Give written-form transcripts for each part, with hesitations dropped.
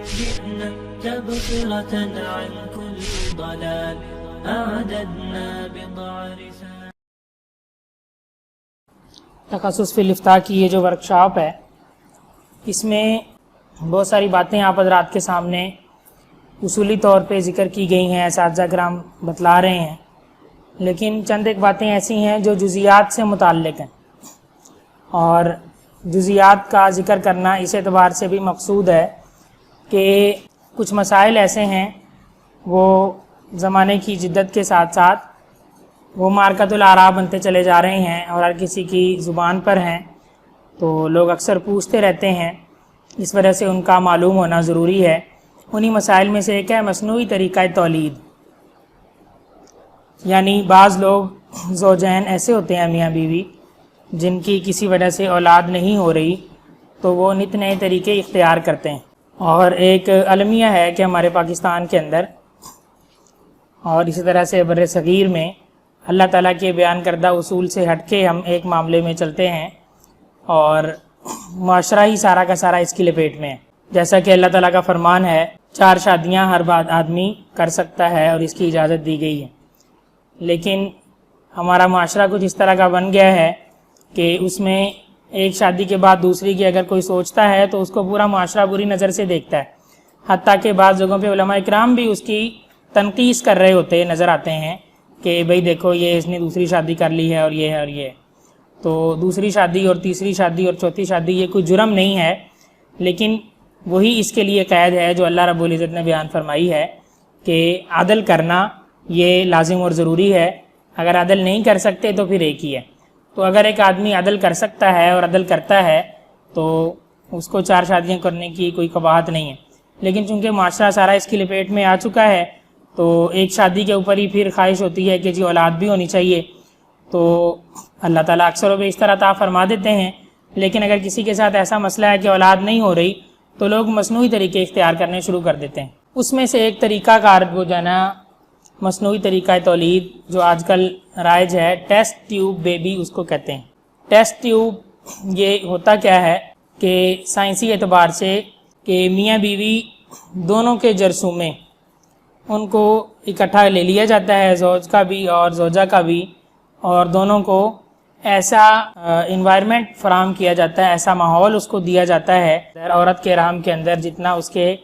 جئنا تبصرة عن كل ضلال أعددنا بضع رسال. تخصص فی الافتاء کی یہ جو ورکشاپ ہے اس میں بہت ساری باتیں آپ حضرات کے سامنے اصولی طور پہ ذکر کی گئی ہیں، اساتذہ کرام بتلا رہے ہیں، لیکن چند ایک باتیں ایسی ہیں جو جزیات سے متعلق ہیں، اور جزیات کا ذکر کرنا اس اعتبار سے بھی مقصود ہے کہ کچھ مسائل ایسے ہیں وہ زمانے کی جدت کے ساتھ ساتھ وہ مارکۃ الاعراب بنتے چلے جا رہے ہیں اور ہر کسی کی زبان پر ہیں، تو لوگ اکثر پوچھتے رہتے ہیں، اس وجہ سے ان کا معلوم ہونا ضروری ہے۔ انہی مسائل میں سے ایک ہے مصنوعی طریقہ تولید، یعنی بعض لوگ زوجین ایسے ہوتے ہیں میاں بیوی جن کی کسی وجہ سے اولاد نہیں ہو رہی تو وہ نت نئے طریقے اختیار کرتے ہیں، اور ایک المیہ ہے کہ ہمارے پاکستان کے اندر اور اسی طرح سے بر صغیر میں اللہ تعالیٰ کے بیان کردہ اصول سے ہٹ کے ہم ایک معاملے میں چلتے ہیں اور معاشرہ ہی سارا کا سارا اس کی لپیٹ میں ہے، جیسا کہ اللہ تعالیٰ کا فرمان ہے 4 شادیاں ہر بات آدمی کر سکتا ہے اور اس کی اجازت دی گئی ہے، لیکن ہمارا معاشرہ کچھ اس طرح کا بن گیا ہے کہ اس میں ایک شادی کے بعد دوسری کی اگر کوئی سوچتا ہے تو اس کو پورا معاشرہ بری نظر سے دیکھتا ہے، حتیٰ کہ بعض جگہوں پہ علماء اکرام بھی اس کی تنقید کر رہے ہوتے نظر آتے ہیں کہ بھئی دیکھو یہ اس نے دوسری شادی کر لی ہے اور یہ ہے اور یہ ہے۔ تو دوسری شادی اور تیسری شادی اور چوتھی شادی یہ کوئی جرم نہیں ہے، لیکن وہی اس کے لیے قید ہے جو اللہ رب العزت نے بیان فرمائی ہے کہ عدل کرنا یہ لازم اور ضروری ہے، اگر عدل نہیں کر سکتے تو پھر ایک ہی ہے۔ تو اگر ایک آدمی عدل کر سکتا ہے اور عدل کرتا ہے تو اس کو 4 شادیاں کرنے کی کوئی قباحت نہیں ہے، لیکن چونکہ معاشرہ سارا اس کی لپیٹ میں آ چکا ہے تو ایک شادی کے اوپر ہی پھر خواہش ہوتی ہے کہ جی اولاد بھی ہونی چاہیے، تو اللہ تعالیٰ اکثر و بیشتر عطا فرما دیتے ہیں، لیکن اگر کسی کے ساتھ ایسا مسئلہ ہے کہ اولاد نہیں ہو رہی تو لوگ مصنوعی طریقے اختیار کرنے شروع کر دیتے ہیں۔ اس میں سے ایک طریقہ کار وہ جو ہے نا مصنوعی طریقہ تولید جو آج کل رائج ہے، ٹیسٹ ٹیوب بیبی اس کو کہتے ہیں۔ ٹیسٹ ٹیوب یہ ہوتا کیا ہے کہ سائنسی اعتبار سے کہ میاں بیوی دونوں کے جرثومے ان کو اکٹھا لے لیا جاتا ہے، زوج کا بھی اور زوجہ کا بھی، اور دونوں کو ایسا انوائرمنٹ فراہم کیا جاتا ہے، ایسا ماحول اس کو دیا جاتا ہے عورت کے رحم کے اندر جتنا اس کے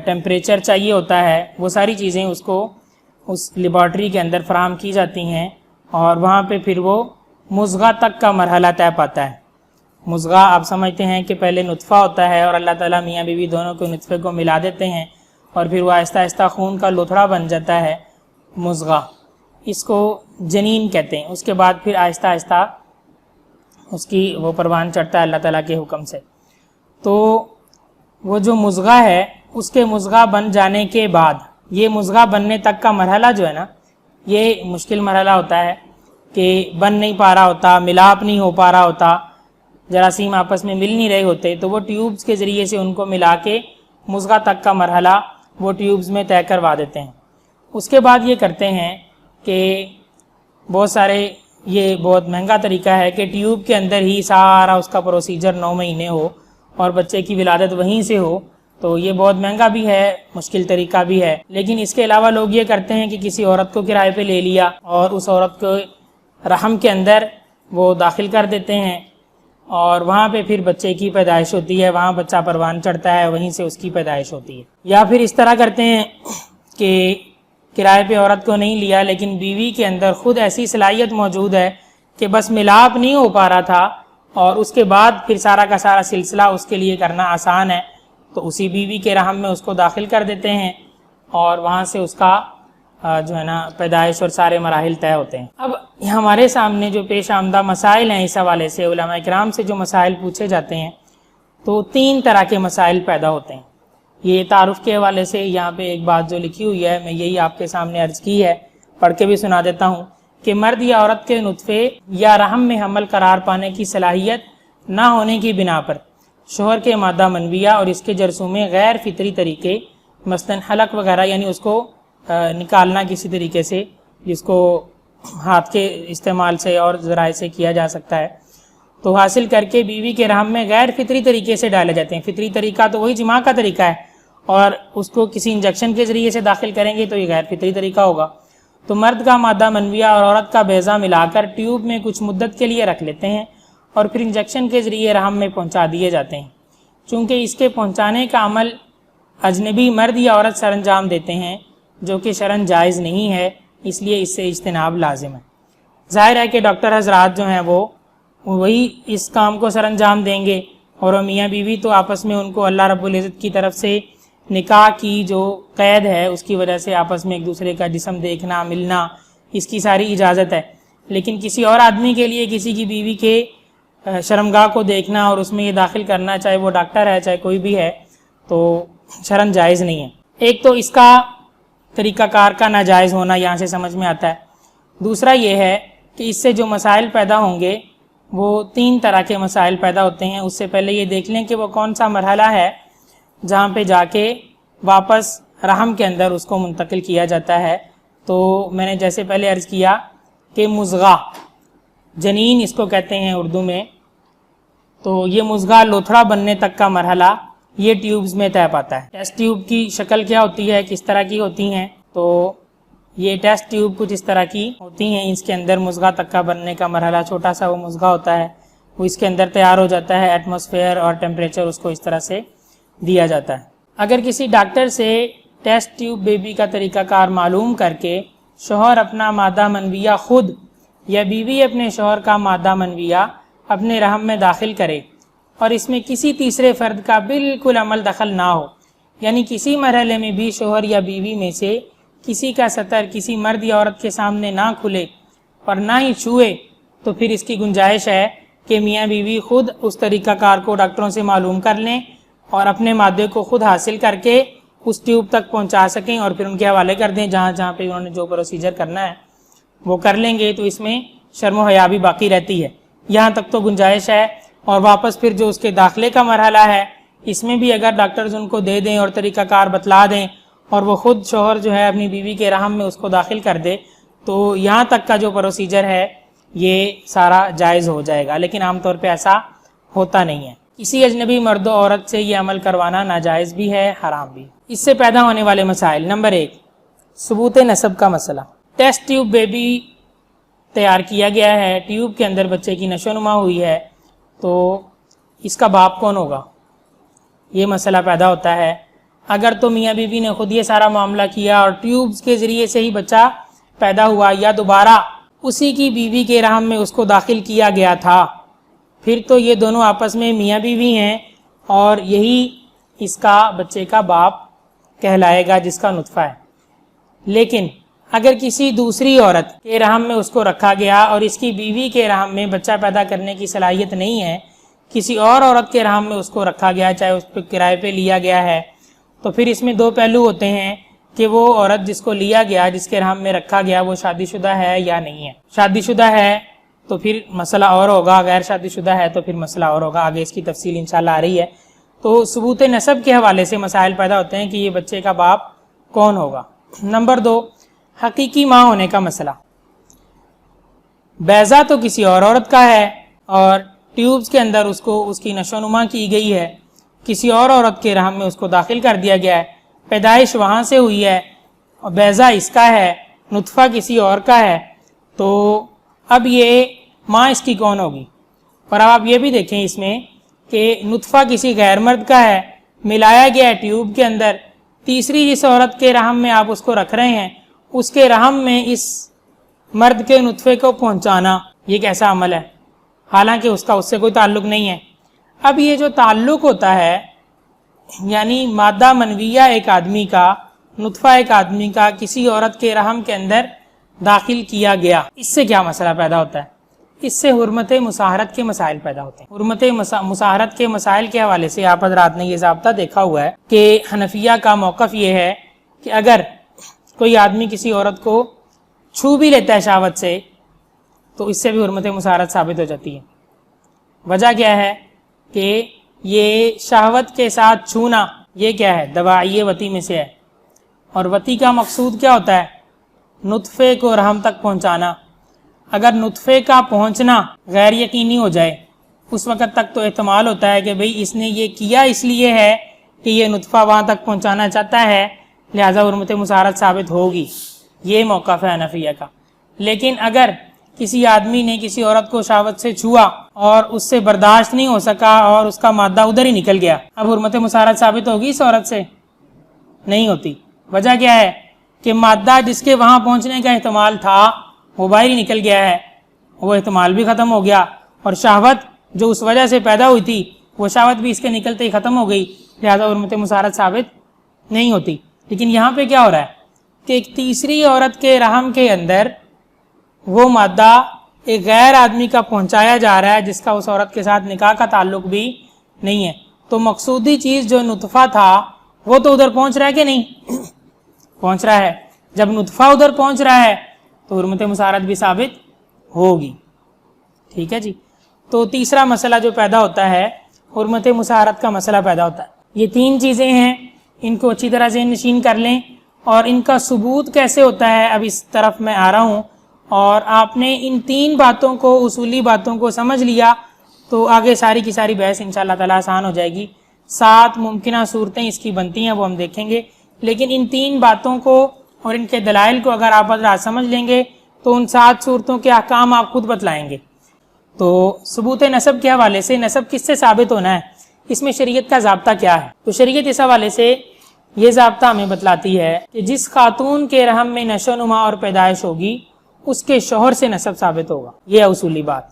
ٹیمپریچر چاہیے ہوتا ہے وہ ساری چیزیں اس کو اس لیبارٹری کے اندر فراہم کی جاتی ہیں، اور وہاں پہ پھر وہ مضغہ تک کا مرحلہ طے پاتا ہے۔ مضغہ آپ سمجھتے ہیں کہ پہلے نطفہ ہوتا ہے اور اللہ تعالیٰ میاں بیوی دونوں کو نطفے کو ملا دیتے ہیں اور پھر وہ آہستہ آہستہ خون کا لوتھڑا بن جاتا ہے مضغہ، اس کو جنین کہتے ہیں۔ اس کے بعد پھر آہستہ آہستہ اس کی وہ پروان چڑھتا ہے اللہ تعالیٰ کے حکم سے۔ تو وہ جو مضغہ ہے اس کے مضغہ بن جانے کے بعد یہ مضغہ بننے تک کا مرحلہ جو ہے نا یہ مشکل مرحلہ ہوتا ہے کہ بن نہیں پا رہا ہوتا، ملاپ نہیں ہو پا رہا ہوتا، جراثیم آپس میں مل نہیں رہے ہوتے، تو وہ ٹیوبز کے ذریعے سے ان کو ملا کے مضغہ تک کا مرحلہ وہ ٹیوبز میں طے کروا دیتے ہیں۔ اس کے بعد یہ کرتے ہیں کہ بہت سارے یہ بہت مہنگا طریقہ ہے کہ ٹیوب کے اندر ہی سارا اس کا پروسیجر 9 مہینے ہو اور بچے کی ولادت وہیں سے ہو، تو یہ بہت مہنگا بھی ہے، مشکل طریقہ بھی ہے۔ لیکن اس کے علاوہ لوگ یہ کرتے ہیں کہ کسی عورت کو کرائے پہ لے لیا اور اس عورت کو رحم کے اندر وہ داخل کر دیتے ہیں اور وہاں پہ پھر بچے کی پیدائش ہوتی ہے، وہاں بچہ پروان چڑھتا ہے، وہیں سے اس کی پیدائش ہوتی ہے۔ یا پھر اس طرح کرتے ہیں کہ کرائے پہ عورت کو نہیں لیا لیکن بیوی کے اندر خود ایسی صلاحیت موجود ہے کہ بس ملاپ نہیں ہو پا رہا تھا اور اس کے بعد پھر سارا کا سارا سلسلہ اس کے لیے کرنا آسان ہے، تو اسی بیوی کے رحم میں اس کو داخل کر دیتے ہیں اور وہاں سے اس کا جو ہے نا پیدائش اور سارے مراحل طے ہوتے ہیں۔ اب ہمارے سامنے جو پیش آمدہ مسائل ہیں اس حوالے سے علماء کرام سے جو مسائل پوچھے جاتے ہیں تو 3 طرح کے مسائل پیدا ہوتے ہیں۔ یہ تعارف کے حوالے سے یہاں پہ ایک بات جو لکھی ہوئی ہے میں یہی آپ کے سامنے عرض کی ہے، پڑھ کے بھی سنا دیتا ہوں کہ مرد یا عورت کے نطفے یا رحم میں حمل قرار پانے کی صلاحیت نہ ہونے کی بنا پر شوہر کے مادہ منویہ اور اس کے جرثومے غیر فطری طریقے مثلاً حلق وغیرہ، یعنی اس کو نکالنا کسی طریقے سے جس کو ہاتھ کے استعمال سے اور ذرائع سے کیا جا سکتا ہے، تو حاصل کر کے بیوی کے رحم میں غیر فطری طریقے سے ڈالے جاتے ہیں۔ فطری طریقہ تو وہی جماع کا طریقہ ہے، اور اس کو کسی انجیکشن کے ذریعے سے داخل کریں گے تو یہ غیر فطری طریقہ ہوگا۔ تو مرد کا مادہ منویہ اور عورت کا بیضہ ملا کر ٹیوب میں کچھ مدت کے لیے رکھ لیتے ہیں اور پھر انجیکشن کے ذریعے رحم میں پہنچا دیے جاتے ہیں۔ چونکہ اس کے پہنچانے کا عمل اجنبی مرد یا عورت سر انجام دیتے ہیں جو کہ شرعاً جائز نہیں ہے، اس لیے اس سے اجتناب لازم ہے۔ ظاہر ہے کہ ڈاکٹر حضرات جو ہیں وہ وہی اس کام کو سر انجام دیں گے، اور وہ میاں بیوی تو آپس میں ان کو اللہ رب العزت کی طرف سے نکاح کی جو قید ہے اس کی وجہ سے آپس میں ایک دوسرے کا جسم دیکھنا، ملنا، اس کی ساری اجازت ہے۔ لیکن کسی اور آدمی کے لیے کسی کی بیوی کے شرمگاہ کو دیکھنا اور اس میں یہ داخل کرنا، چاہے وہ ڈاکٹر ہے چاہے کوئی بھی ہے، تو شرعاً جائز نہیں ہے۔ ایک تو اس کا طریقہ کار کا ناجائز ہونا یہاں سے سمجھ میں آتا ہے۔ دوسرا یہ ہے کہ اس سے جو مسائل پیدا ہوں گے وہ 3 طرح کے مسائل پیدا ہوتے ہیں۔ اس سے پہلے یہ دیکھ لیں کہ وہ کون سا مرحلہ ہے جہاں پہ جا کے واپس رحم کے اندر اس کو منتقل کیا جاتا ہے۔ تو میں نے جیسے پہلے عرض کیا کہ مضغہ، جنین اس کو کہتے ہیں اردو میں، تو یہ مضغہ لوتھڑا بننے تک کا مرحلہ یہ ٹیوبز میں طے پاتا ہے۔ ٹیسٹ ٹیوب کی شکل کیا ہوتی ہے، کس طرح کی ہوتی ہیں؟ تو یہ ٹیسٹ ٹیوب کچھ اس طرح کی ہوتی ہیں۔ اس کے اندر مضغہ تک کا بننے کا مرحلہ چھوٹا سا وہ مضغہ ہوتا ہے، وہ اس کے اندر تیار ہو جاتا ہے، ایٹماسفیئر اور ٹیمپریچر اس کو اس طرح سے دیا جاتا ہے۔ اگر کسی ڈاکٹر سے ٹیسٹ ٹیوب بیبی کا طریقہ کار معلوم کر کے شوہر اپنا مادہ منویہ خود یا بیوی اپنے شوہر کا مادہ منویہ اپنے رحم میں داخل کرے اور اس میں کسی تیسرے فرد کا بالکل عمل دخل نہ ہو، یعنی کسی مرحلے میں بھی شوہر یا بیوی میں سے کسی کا سطر کسی مرد یا عورت کے سامنے نہ کھلے اور نہ ہی چھوئے، تو پھر اس کی گنجائش ہے کہ میاں بیوی خود اس طریقہ کار کو ڈاکٹروں سے معلوم کر لیں اور اپنے مادے کو خود حاصل کر کے اس ٹیوب تک پہنچا سکیں اور پھر ان کے حوالے کر دیں جہاں جہاں پہ انہوں نے جو پروسیجر کرنا ہے وہ کر لیں گے، تو اس میں شرم و حیا بھی باقی رہتی ہے۔ یہاں تک تو گنجائش ہے۔ اور واپس پھر جو اس کے داخلے کا مرحلہ ہے اس میں بھی اگر ڈاکٹرز ان کو دے دیں اور طریقہ کار بتلا دیں اور وہ خود شوہر جو ہے اپنی بیوی کے رحم میں اس کو داخل کر دے، تو یہاں تک کا جو پروسیجر ہے یہ سارا جائز ہو جائے گا، لیکن عام طور پہ ایسا ہوتا نہیں ہے۔ کسی اجنبی مرد و عورت سے یہ عمل کروانا ناجائز بھی ہے، حرام بھی۔ اس سے پیدا ہونے والے مسائل: نمبر 1، ثبوت نسب کا مسئلہ۔ ٹیسٹ ٹیوب بیبی تیار کیا گیا ہے، ٹیوب کے اندر بچے کی نشو نما ہوئی ہے، تو اس کا باپ کون ہوگا؟ یہ مسئلہ پیدا ہوتا ہے۔ اگر تو میاں بیوی نے خود یہ سارا معاملہ کیا اور ٹیوبز کے ذریعے سے ہی بچہ پیدا ہوا، یا دوبارہ اسی کی بیوی کے رحم میں اس کو داخل کیا گیا تھا، پھر تو یہ دونوں آپس میں میاں بیوی ہیں اور یہی اس کا بچے کا باپ کہلائے گا جس کا نطفہ ہے۔ لیکن اگر کسی دوسری عورت کے رحم میں اس کو رکھا گیا اور اس کی بیوی کے رحم میں بچہ پیدا کرنے کی صلاحیت نہیں ہے، کسی اور عورت کے رحم میں اس کو رکھا گیا، چاہے اس پہ کرائے پہ لیا گیا ہے، تو پھر اس میں 2 پہلو ہوتے ہیں کہ وہ عورت جس کو لیا گیا، جس کے رحم میں رکھا گیا، وہ شادی شدہ ہے یا نہیں ہے۔ شادی شدہ ہے تو پھر مسئلہ اور ہوگا، غیر شادی شدہ ہے تو پھر مسئلہ اور ہوگا۔ آگے اس کی تفصیل انشاءاللہ آ رہی ہے۔ تو ثبوت نسب کے حوالے سے مسائل پیدا ہوتے ہیں کہ یہ بچے کا باپ کون ہوگا۔ نمبر 2، حقیقی ماں ہونے کا مسئلہ۔ بیضہ تو کسی اور عورت کا ہے اور ٹیوبز کے اندر اس کو اس کی نشو نما کی گئی ہے، کسی اور عورت کے رحم میں اس کو داخل کر دیا گیا ہے، پیدائش وہاں سے ہوئی ہے اور بیضہ اس کا ہے، نطفہ کسی اور کا ہے، تو اب یہ ماں اس کی کون ہوگی؟ اور اب آپ یہ بھی دیکھیں اس میں کہ نطفہ کسی غیر مرد کا ہے، ملایا گیا ہے ٹیوب کے اندر، تیسری جس عورت کے رحم میں آپ اس کو رکھ رہے ہیں اس کے رحم میں اس مرد کے نطفے کو پہنچانا، یہ کیسا عمل ہے؟ حالانکہ اس کا اس سے کوئی تعلق نہیں ہے۔ اب یہ جو تعلق ہوتا ہے، یعنی مادہ منویہ ایک آدمی کا، نطفہ ایک آدمی کا کسی عورت کے رحم کے اندر داخل کیا گیا، اس سے کیا مسئلہ پیدا ہوتا ہے؟ اس سے حرمت مصاہرت کے مسائل پیدا ہوتے ہیں۔ حرمت مصاہرت کے مسائل کے حوالے سے آپ حضرات نے یہ ضابطہ دیکھا ہوا ہے کہ حنفیہ کا موقف یہ ہے کہ اگر کوئی آدمی کسی عورت کو چھو بھی لیتا ہے شہوت سے تو اس سے بھی حرمت مصاہرت ثابت ہو جاتی ہے۔ وجہ کیا ہے کہ یہ شہوت کے ساتھ چھونا یہ کیا ہے؟ دواعی وطی میں سے ہے، اور وطی کا مقصود کیا ہوتا ہے؟ نطفے کو رحم تک پہنچانا۔ اگر نطفے کا پہنچنا غیر یقینی ہو جائے اس وقت تک تو احتمال ہوتا ہے کہ بھئی اس نے یہ کیا اس لیے ہے کہ یہ نطفہ وہاں تک پہنچانا چاہتا ہے، لہٰذا حرمت مسارت ثابت ہوگی، یہ موقف ہے حنفیہ کا۔ لیکن اگر کسی آدمی نے کسی عورت کو شہوت سے چھوا اور اس سے برداشت نہیں ہو سکا اور اس کا مادہ ادھر ہی نکل گیا، اب حرمت مسارت ثابت ہوگی اس عورت سے؟ نہیں ہوتی۔ وجہ کیا ہے کہ مادہ جس کے وہاں پہنچنے کا احتمال تھا وہ باہر ہی نکل گیا ہے، وہ احتمال بھی ختم ہو گیا، اور شہوت جو اس وجہ سے پیدا ہوئی تھی وہ شہوت بھی اس کے نکلتے ہی ختم ہو گئی، لہذا حرمت مسارت ثابت نہیں ہوتی۔ لیکن یہاں پہ کیا ہو رہا ہے کہ ایک تیسری عورت کے رحم کے اندر وہ مادہ ایک غیر آدمی کا پہنچایا جا رہا ہے جس کا اس عورت کے ساتھ نکاح کا تعلق بھی نہیں ہے، تو مقصودی چیز جو نطفہ تھا وہ تو ادھر پہنچ رہا ہے کہ نہیں؟ پہنچ رہا ہے۔ جب نطفہ ادھر پہنچ رہا ہے تو حرمت مسارت بھی ثابت ہوگی۔ ٹھیک ہے جی۔ تو تیسرا مسئلہ جو پیدا ہوتا ہے حرمت مسارت کا مسئلہ پیدا ہوتا ہے۔ یہ تین چیزیں ہیں، ان کو اچھی طرح ذہن نشین کر لیں، اور ان کا ثبوت کیسے ہوتا ہے اب اس طرف میں آ رہا ہوں، اور آپ نے ان تین باتوں کو، اصولی باتوں کو سمجھ لیا تو آگے ساری کی ساری بحث انشاءاللہ تعالیٰ آسان ہو جائے گی۔ 7 ممکنہ صورتیں اس کی بنتی ہیں، وہ ہم دیکھیں گے، لیکن ان تین باتوں کو اور ان کے دلائل کو اگر آپ حضرات سمجھ لیں گے تو ان 7 صورتوں کے احکام آپ خود بتلائیں گے۔ تو ثبوت نسب کے حوالے سے نسب کس سے ثابت ہونا ہے، اس میں شریعت کا ضابطہ کیا ہے؟ تو شریعت اس حوالے سے یہ ضابطہ ہمیں بتلاتی ہے کہ جس خاتون کے رحم میں نشو و نما اور پیدائش ہوگی اس کے شوہر سے نسب ثابت ہوگا۔ یہ اصولی بات،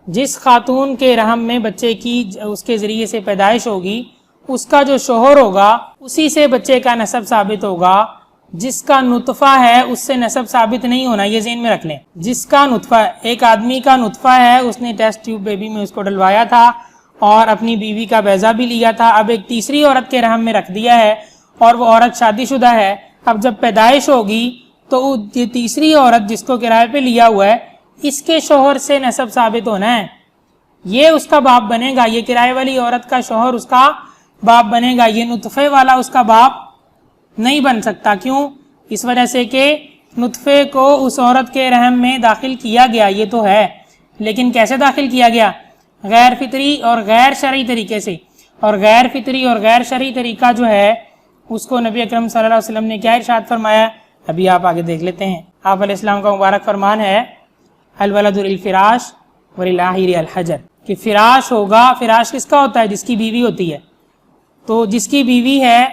جس خاتون کے رحم میں بچے کی اس کے ذریعے سے پیدائش ہوگی اس کا جو شوہر ہوگا اسی سے بچے کا نسب ثابت ہوگا۔ جس کا نطفہ ہے اس سے نسب ثابت نہیں ہونا، یہ ذہن میں رکھ لیں۔ جس کا نطفہ، ایک آدمی کا نطفہ ہے، اس نے ٹیسٹ ٹیوب بیبی میں اس کو ڈلوایا تھا اور اپنی بیوی کا بیضہ بھی لیا تھا، اب ایک تیسری عورت کے رحم میں رکھ دیا ہے اور وہ عورت شادی شدہ ہے، اب جب پیدائش ہوگی تو یہ تیسری عورت جس کو کرائے پہ لیا ہوا ہے اس کے شوہر سے نسب ثابت ہونا ہے، یہ اس کا باپ بنے گا، یہ کرائے والی عورت کا شوہر اس کا باپ بنے گا، یہ نطفے والا اس کا باپ نہیں بن سکتا۔ کیوں؟ اس وجہ سے کہ نطفے کو اس عورت کے رحم میں داخل کیا گیا، یہ تو ہے، لیکن کیسے داخل کیا گیا؟ غیر فطری اور غیر شرعی طریقے سے، اور غیر فطری اور غیر شرعی طریقہ جو ہے اس کو نبی اکرم صلی اللہ علیہ وسلم نے کیا ارشاد فرمایا، ابھی آپ آگے دیکھ لیتے ہیں۔ آپ علیہ السلام کا مبارک فرمان ہے الولد للفراش وللآخر الحجر، کہ فراش ہوگا، فراش کس کا ہوتا ہے؟ جس کی بیوی ہوتی ہے، تو جس کی بیوی ہے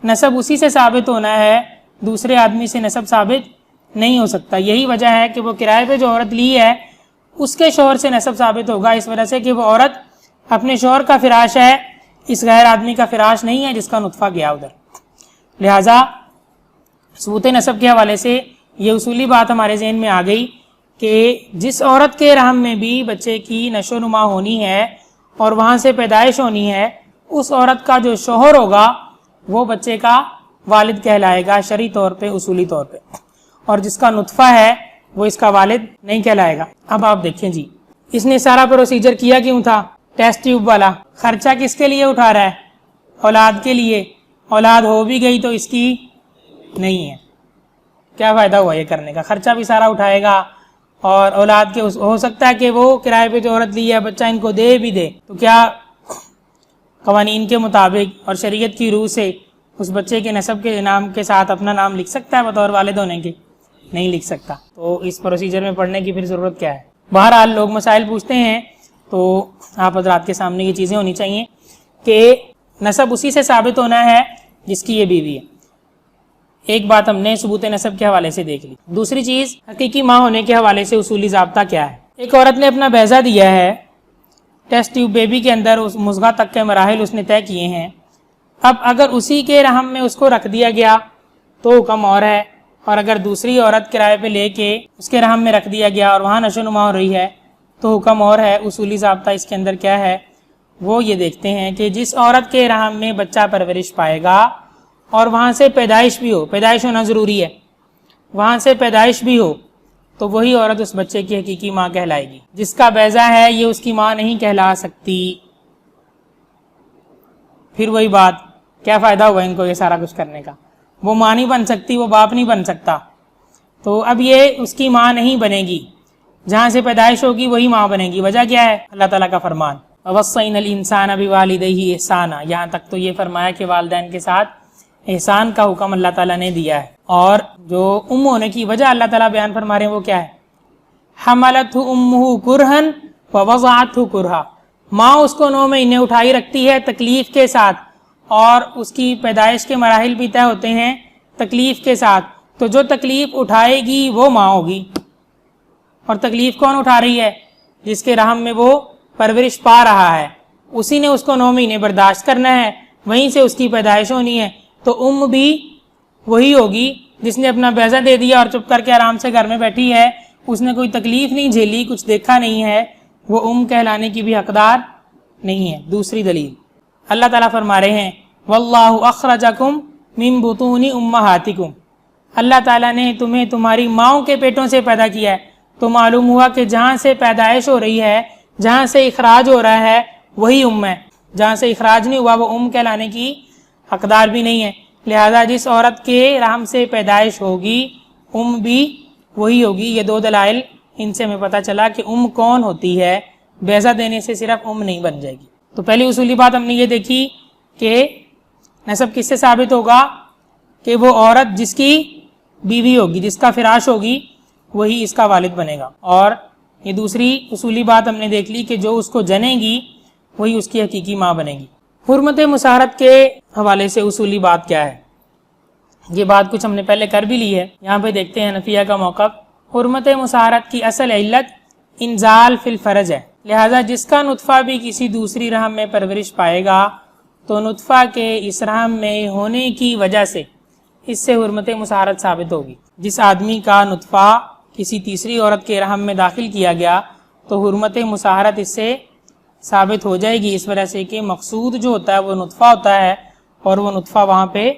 نسب اسی سے ثابت ہونا ہے، دوسرے آدمی سے نسب ثابت نہیں ہو سکتا۔ یہی وجہ ہے کہ وہ کرائے پہ جو عورت لی ہے اس کے شوہر سے نسب ثابت ہوگا، اس وجہ سے کہ وہ عورت اپنے شوہر کا فراش ہے، اس غیر آدمی کا فراش نہیں ہے جس کا نطفہ گیا ادھر۔ لہٰذا ثبوت نسب کے حوالے سے یہ اصولی بات ہمارے ذہن میں آ گئی کہ جس عورت کے رحم میں بھی بچے کی نشو و نما ہونی ہے اور وہاں سے پیدائش ہونی ہے، اس عورت کا جو شوہر ہوگا وہ بچے کا والد کہلائے گا شرعی طور پہ، اصولی طور پہ، اور جس کا نطفہ ہے وہ اس کا والد نہیں کہلائے گا۔ اب آپ دیکھیں جی، اس نے سارا پروسیجر کیا کیوں تھا؟ ٹیسٹ ٹیوب والا خرچہ کس کے لیے اٹھا رہا ہے؟ اولاد کے لیے۔ اولاد ہو بھی گئی تو اس کی نہیں ہے، کیا فائدہ ہوا یہ کرنے کا؟ خرچہ بھی سارا اٹھائے گا، اور اولاد کے ہو سکتا ہے کہ وہ کرائے پہ جو عورت لی ہے بچہ ان کو دے بھی دے، تو کیا قوانین کے مطابق اور شریعت کی روح سے اس بچے کے نسب کے نام کے ساتھ اپنا نام لکھ سکتا ہے بطور والد ہونے کے؟ نہیں لکھ سکتا۔ تو اس پروسیجر میں پڑھنے کی پھر ضرورت کیا ہے؟ بہرحال لوگ مسائل پوچھتے ہیں تو آپ حضرات کے سامنے یہ چیزیں ہونی چاہیے کہ نسب اسی سے ثابت ہونا ہے جس کی یہ بیوی ہے۔ ایک بات ہم نے ثبوت نسب کے حوالے سے دیکھ لی۔ دوسری چیز حقیقی ماں ہونے کے حوالے سے اصولی ضابطہ کیا ہے؟ ایک عورت نے اپنا بیضہ دیا ہے، ٹیسٹ ٹیوب بیبی کے اندر اس مضغہ تک کے مراحل اس نے طے کیے ہیں، اب اگر اسی کے رحم میں اس کو رکھ دیا گیا تو حکم اور ہے، اور اگر دوسری عورت کرائے پہ لے کے اس کے رحم میں رکھ دیا گیا اور وہاں نشو و نما ہو رہی ہے تو حکم اور ہے۔ اصولی ضابطہ اس کے اندر کیا ہے؟ وہ یہ دیکھتے ہیں کہ جس عورت کے رحم میں بچہ پرورش پائے گا اور وہاں سے پیدائش بھی ہو، پیدائش ہونا ضروری ہے، وہاں سے پیدائش بھی ہو، تو وہی عورت اس بچے کی حقیقی ماں کہلائے گی۔ جس کا بیضہ ہے یہ اس کی ماں نہیں کہلا سکتی۔ پھر وہی بات، کیا فائدہ ہوا ان کو یہ سارا کچھ کرنے کا؟ وہ ماں نہیں بن سکتی، وہ باپ نہیں بن سکتا، تو اب یہ اس کی ماں نہیں بنے گی، جہاں سے پیدائش ہوگی وہی ماں بنے گی۔ وجہ کیا ہے؟ اللہ تعالیٰ کا فرمان وَوَصَّيْنَا الْإِنسَانَ بِوَالِدَيْهِ احسانا، یہاں تک تو یہ فرمایا کہ والدین کے ساتھ احسان کا حکم اللہ تعالیٰ نے دیا ہے۔ اور جو ہونے کی وجہ اللہ تعالیٰ بیان فرما رہے ہیں وہ کیا ہے؟ حملتہ امہ کرہن ووضعتہ کرہا، ماں اس کو 9 مہینے اٹھائی رکھتی ہے تکلیف کے ساتھ، اور اس کی پیدائش کے مراحل بھی طے ہوتے ہیں تکلیف کے ساتھ، تو جو تکلیف اٹھائے گی وہ ماں ہوگی۔ اور تکلیف کون اٹھا رہی ہے؟ جس کے رحم میں وہ پرورش پا رہا ہے، اسی نے اس کو 9 مہینے برداشت کرنا ہے، وہیں سے اس کی پیدائش ہونی ہے۔ تو بھی وہی ہوگی جس نے اپنا بیضہ دے دیا اور چپ کر کے آرام سے گھر میں بیٹھی ہے، اس نے کوئی تکلیف نہیں جھیلی، کچھ دیکھا نہیں ہے، وہ کہلانے کی بھی حقدار نہیں ہے۔ دوسری دلیل اللہ تعالیٰ فرما رہے ہیں واللہ اخرجکم من بطون امہاتکم، اللہ تعالیٰ نے تمہیں تمہاری ماؤں کے پیٹوں سے پیدا کیا ہے۔ تو معلوم ہوا کہ جہاں سے پیدائش ہو رہی ہے، جہاں سے اخراج ہو رہا ہے وہی ہے، جہاں سے اخراج نہیں ہوا وہ کہلانے کی حقدار بھی نہیں ہے۔ لہذا جس عورت کے رحم سے پیدائش ہوگی بھی وہی ہوگی۔ یہ 2 دلائل ان سے ہمیں پتہ چلا کہ کون ہوتی ہے، بیضہ دینے سے صرف نہیں بن جائے گی۔ تو پہلی اصولی بات ہم نے یہ دیکھی کہ نسب کس سے ثابت ہوگا؟ کہ وہ عورت جس کی بیوی ہوگی، جس کا فراش ہوگی، وہی اس کا والد بنے گا۔ اور یہ دوسری اصولی بات ہم نے دیکھ لی کہ جو اس کو جنے گی وہی اس کی حقیقی ماں بنے گی۔ حرمت مصاہرت کے حوالے سے اصولی بات کیا ہے؟ یہ بات کچھ ہم نے پہلے کر بھی لی ہے، یہاں پہ دیکھتے ہیں حنفیہ کا موقف۔ حرمت مصاہرت کی اصل علت انزال فی الفرج ہے، لہذا جس کا نطفہ بھی کسی دوسری رحم میں پرورش پائے گا تو نطفہ کے اس رحم میں ہونے کی وجہ سے اس سے حرمت مصاہرت ثابت ہوگی۔ جس آدمی کا نطفہ کسی تیسری عورت کے رحم میں داخل کیا گیا تو حرمت مصاہرت اس سے ثابت ہو جائے گی، اس وجہ سے کہ مقصود جو ہوتا ہے وہ نطفہ ہوتا ہے، اور وہ نطفہ وہاں پہ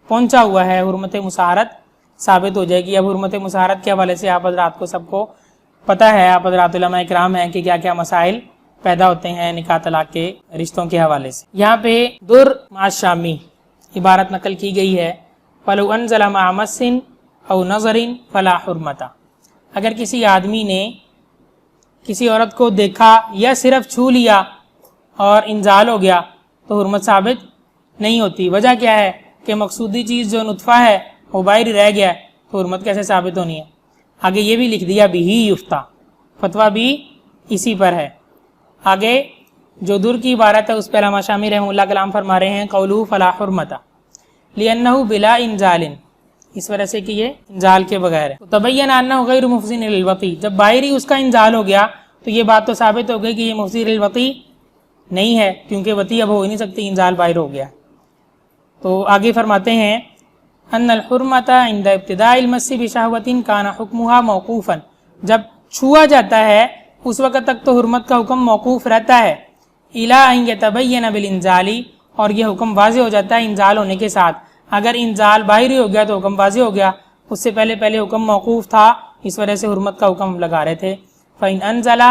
پہنچا ہوا ہے، حرمت مصاہرت ثابت ہو جائے گی۔ اب حرمت مصاہرت کے حوالے سے آپ حضرات کو سب کو پتہ ہے، آپ حضرات علماء اکرام ہیں کہ کیا کیا مسائل پیدا ہوتے ہیں نکاح طلاق کے رشتوں کے حوالے سے۔ یہاں پہ در مع شامی عبارت نقل کی گئی ہے فَلَوْ أَنزَلَ مَعَ مَسٍ أَوْ نَظَرٍ فَلَا حُرْمَةَ، اگر کسی آدمی نے کسی عورت کو دیکھا یا صرف چھو لیا اور انزال ہو گیا تو حرمت ثابت نہیں ہوتی۔ وجہ کیا ہے؟ کہ مقصودی چیز جو نطفہ ہے وہ باہر ہی رہ گیا، تو حرمت کیسے ثابت ہونی ہے؟ آگے یہ بھی لکھ دیا بِهِ یفتیٰ، فتویٰ بھی اسی پر ہے۔ آگے جو در کی عبارت ہے اس پہ علامہ شامی رحمہ اللہ کلام فرما رہے ہیں قولہ فلا حرمۃ لأنہ بلا انزال، اس وجہ سے کہ یہ انزال کے بغیر ہے۔ تبین انہ غیر مفضی للوطی، جب باہر ہی اس کا انزال ہو گیا تو یہ بات تو ثابت ہو گئی کہ یہ مفضی للوطی نہیں ہے، کیونکہ وطی اب ہو ہی نہیں سکتی، انزال باہر ہو گیا۔ تو آگے فرماتے ہیں ان الحرمۃ عند ابتداء المس بشہوۃ کان حکمها موقوفا، جب چھوا جاتا ہے اس وقت تک تو حرمت کا حکم موقوف رہتا ہے، الی ان یتبین بالانزال، اور یہ حکم واضح ہو جاتا ہے انزال ہونے کے ساتھ۔ اگر انزال باہر ہی ہو گیا تو حکم واضح ہو گیا، اس سے پہلے حکم موقوف تھا، اس وجہ سے حرمت کا حکم لگا رہے تھے۔ فإن انزل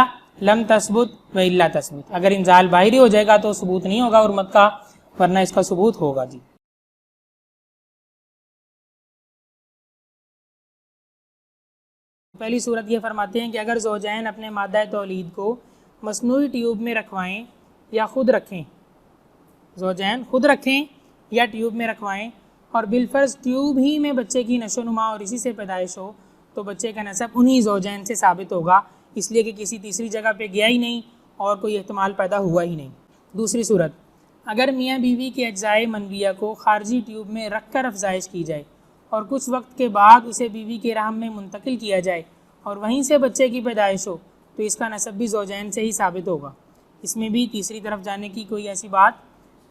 لم تثبت والا تثبت، اگر انزال باہر ہی ہو جائے گا تو ثبوت نہیں ہوگا حرمت کا، ورنہ اس کا ثبوت ہوگا۔ جی پہلی صورت یہ فرماتے ہیں کہ اگر زوجین اپنے مادہ تولید کو مصنوعی ٹیوب میں رکھوائیں یا خود رکھیں، زوجین خود رکھیں یا ٹیوب میں رکھوائیں، اور بالفرض ٹیوب ہی میں بچے کی نشو و نما اور اسی سے پیدائش ہو، تو بچے کا نسب انہی زوجین سے ثابت ہوگا، اس لیے کہ کسی تیسری جگہ پہ گیا ہی نہیں اور کوئی احتمال پیدا ہوا ہی نہیں۔ دوسری صورت، اگر میاں بیوی کے اجزائے منویہ کو خارجی ٹیوب میں رکھ کر افزائش کی جائے اور کچھ وقت کے بعد اسے بیوی کے رحم میں منتقل کیا جائے اور وہیں سے بچے کی پیدائش ہو، تو اس کا نسب بھی زوجین سے ہی ثابت ہوگا، اس میں بھی تیسری طرف جانے کی کوئی ایسی بات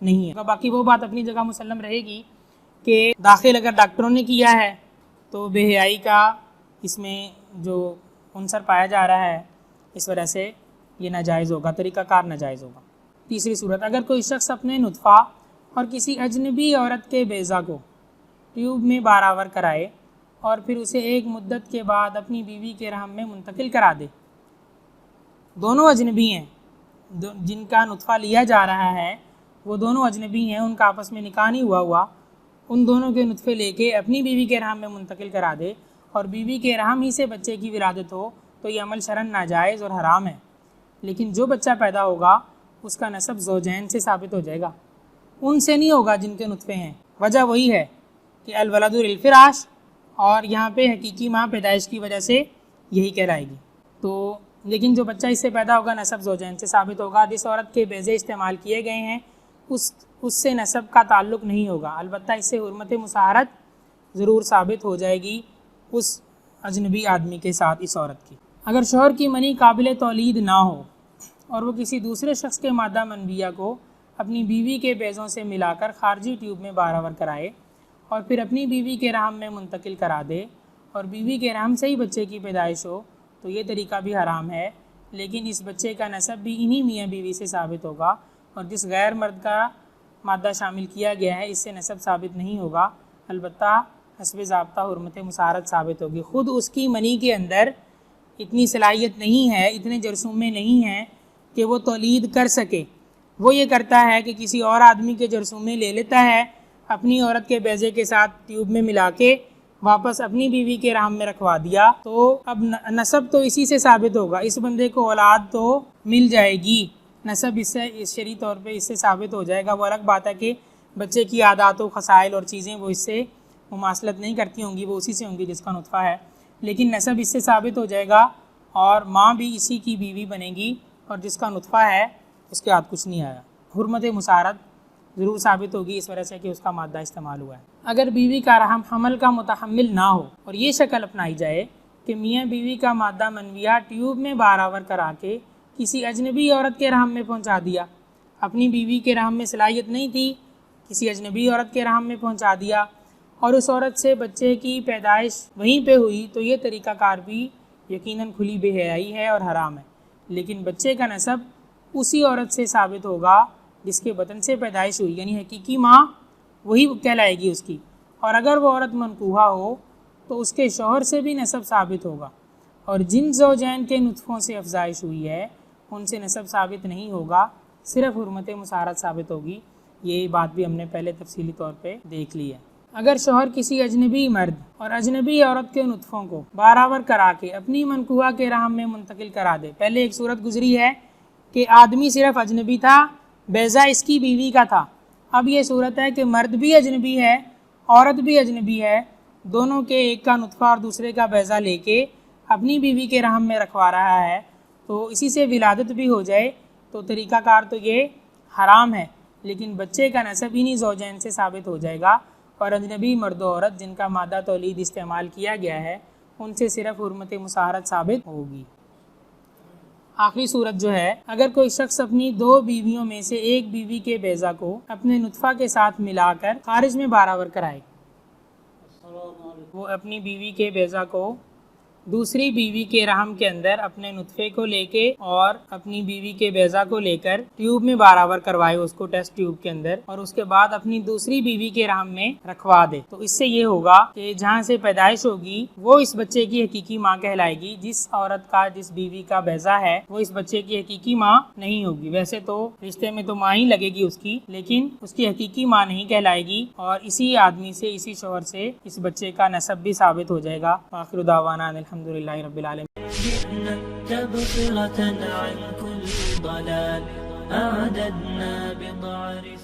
نہیں ہے۔ باقی وہ بات اپنی جگہ مسلم رہے گی کہ داخل اگر ڈاکٹروں نے کیا ہے تو بے حیائی کا اس میں جو عنصر پایا جا رہا ہے، اس وجہ سے یہ ناجائز ہوگا، طریقہ کار ناجائز ہوگا۔ تیسری صورت، اگر کوئی شخص اپنے نطفہ اور کسی اجنبی عورت کے بیضہ کو ٹیوب میں بارآور کرائے اور پھر اسے ایک مدت کے بعد اپنی بیوی کے رحم میں منتقل کرا دے، دونوں اجنبی ہیں، جن کا نطفہ لیا جا رہا ہے وہ دونوں اجنبی ہیں، ان کا آپس میں نکاح نہیں ہوا، ان دونوں کے نطفے لے کے اپنی بیوی کے رحم میں منتقل کرا دے اور بیوی کے رحم ہی سے بچے کی ولادت ہو، تو یہ عمل شرعاً ناجائز اور حرام ہے۔ لیکن جو بچہ پیدا ہوگا اس کا نسب زوجین سے ثابت ہو جائے گا، ان سے نہیں ہوگا جن کے نطفے ہیں۔ وجہ وہی ہے کہ الولد للفراش، اور یہاں پہ حقیقی ماں پیدائش کی وجہ سے یہی کہلائے گی۔ تو لیکن جو بچہ اس سے پیدا ہوگا نسب زوجین سے ثابت ہوگا۔ جس عورت کے بیضے استعمال کیے گئے ہیں اس سے نسب کا تعلق نہیں ہوگا، البتہ اس سے حرمت مصاہرت ضرور ثابت ہو جائے گی اس اجنبی آدمی کے ساتھ اس عورت کی۔ اگر شوہر کی منی قابل تولید نہ ہو اور وہ کسی دوسرے شخص کے مادہ منویہ کو اپنی بیوی کے بیضوں سے ملا کر خارجی ٹیوب میں بارآور کرائے اور پھر اپنی بیوی کے رحم میں منتقل کرا دے اور بیوی کے رحم سے ہی بچے کی پیدائش ہو تو یہ طریقہ بھی حرام ہے، لیکن اس بچے کا نسب بھی انہی میاں بیوی سے ثابت ہوگا، اور جس غیر مرد کا مادہ شامل کیا گیا ہے اس سے نسب ثابت نہیں ہوگا، البتہ حسب ضابطہ حرمت مصاہرت ثابت ہوگی۔ خود اس کی منی کے اندر اتنی صلاحیت نہیں ہے، اتنے جرثومے نہیں ہیں کہ وہ تولید کر سکے۔ وہ یہ کرتا ہے کہ کسی اور آدمی کے جرثومے لے لیتا ہے، اپنی عورت کے بیضے کے ساتھ ٹیوب میں ملا کے واپس اپنی بیوی کے رحم میں رکھوا دیا، تو اب نسب تو اسی سے ثابت ہوگا، اس بندے کو اولاد تو مل جائے گی، نسب اس سے شرعی طور پہ اس سے ثابت ہو جائے گا۔ وہ الگ بات ہے کہ بچے کی عادات و خصائل اور چیزیں وہ اس سے مماثلت نہیں کرتی ہوں گی، وہ اسی سے ہوں گی جس کا نطفہ ہے، لیکن نسب اس سے ثابت ہو جائے گا اور ماں بھی اسی کی بیوی بنے گی، اور جس کا نطفہ ہے اس کے ہاتھ کچھ نہیں آیا۔ حرمت مصاہرت ضرور ثابت ہوگی اس وجہ سے کہ اس کا مادہ استعمال ہوا ہے۔ اگر بیوی کا رحم حمل کا متحمل نہ ہو اور یہ شکل اپنائی جائے کہ میاں بیوی کا مادہ منویہ ٹیوب میں بارآور کرا کے کسی اجنبی عورت کے رحم میں پہنچا دیا، اپنی بیوی کے رحم میں صلاحیت نہیں تھی، کسی اجنبی عورت کے رحم میں پہنچا دیا اور اس عورت سے بچے کی پیدائش وہیں پہ ہوئی، تو یہ طریقہ کار بھی یقیناً کھلی بے حیائی ہے اور حرام ہے، لیکن بچے کا نسب اسی عورت سے ثابت ہوگا جس کے بطن سے پیدائش ہوئی، یعنی حقیقی ماں وہی کہلائے گی اس کی، اور اگر وہ عورت منکوحہ ہو تو اس کے شوہر سے بھی نسب ثابت ہوگا، اور جن زوجین کے نطفوں سے افزائش ہوئی ہے ان سے نسب ثابت نہیں ہوگا، صرف حرمت مصاہرت ثابت ہوگی۔ یہ بات بھی ہم نے پہلے تفصیلی طور پہ دیکھ لی ہے۔ اگر شوہر کسی اجنبی مرد اور اجنبی عورت کے نطفوں کو بارآور کرا کے اپنی منکوحہ کے رحم میں منتقل کرا دے، پہلے ایک صورت گزری ہے کہ آدمی صرف اجنبی تھا، بیضہ اس کی بیوی کا تھا، اب یہ صورت ہے کہ مرد بھی اجنبی ہے، عورت بھی اجنبی ہے، دونوں کے ایک کا نطفہ اور دوسرے کا بیضہ لے کے اپنی بیوی کے رحم میں رکھوا رہا ہے، تو اسی سے ولادت بھی ہو جائے تو طریقہ کار تو یہ حرام ہے، لیکن بچے کا نسب انہی زوجین سے ثابت ہو جائے گا، اور اجنبی مرد و عورت جن کا مادہ تولید استعمال کیا گیا ہے ان سے صرف حرمت مصاہرت ثابت ہوگی۔ آخری صورت جو ہے، اگر کوئی شخص اپنی دو بیویوں میں سے ایک بیوی کے بیضہ کو اپنے نطفہ کے ساتھ ملا کر خارج میں بارآور کرائے، وہ اپنی بیوی کے بیضہ کو دوسری بیوی کے رحم کے اندر اپنے نطفے کو لے کے اور اپنی بیوی کے بیضہ کو لے کر ٹیوب میں بارآور کروائے، اس کو ٹیسٹ ٹیوب کے اندر، اور اس کے بعد اپنی دوسری بیوی کے رحم میں رکھوا دے، تو اس سے یہ ہوگا کہ جہاں سے پیدائش ہوگی وہ اس بچے کی حقیقی ماں کہلائے گی، جس عورت کا جس بیوی کا بیضہ ہے وہ اس بچے کی حقیقی ماں نہیں ہوگی۔ ویسے تو رشتے میں تو ماں ہی لگے گی اس کی، لیکن اس کی حقیقی ماں نہیں کہلائے گی، اور اسی آدمی سے اسی شوہر سے اس بچے کا نسب بھی ثابت ہو جائے گا۔ آخر دعوانا الحمدللہ رب العالمین۔ جئنا تبصرة عن كل ضلال، أعددنا بضع رسالة